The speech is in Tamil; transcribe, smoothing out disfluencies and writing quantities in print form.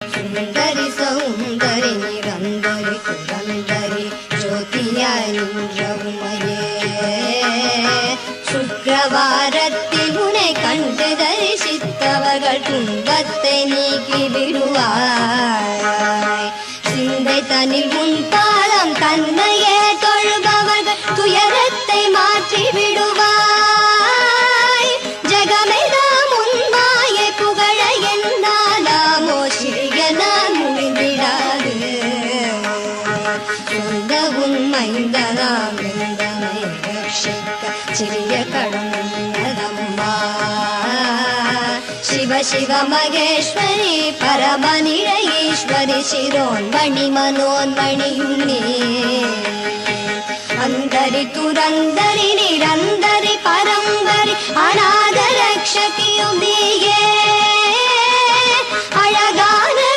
சுந்தரி சௌந்தரி நிரந்தரி புரந்தரி ஜோதியாய் நின்ற உமையே, சுக்கிரவாரத்தில் உன்னை கண்டு தரிசித்தவர்கள் துன்பத்தை நீக்கி விடுவாய். சிந்தை தனில் உன் பாதம் தன்மையே தொழுபவர்கள் துயரத்தை மாற்றி விடுவாய். ஜகமெல்லாம் உன் மாயை புகழ என்னாலாமோ சிறிய நான் முடிந்திடாது. சொந்த உன் மைந்தனாம் எந்தனை ரட்சிக்க சிறிய கடனம்மா. ಶಿವ ಶಿವ ಮಗೇಶ್ವರಿ ಪರಮನಿರ ಈಶ್ವರಿ ಶಿರೋನ್ಮಣಿ ಮನೋನ್ಮಣಿಯುನ್ನಿ. ಅಂತರಿ ತುರಂದರಿ ನಿರಂದರಿ ಪರಂಬರಿ ಅನಾಥ ರಕ್ಷಕಿಯು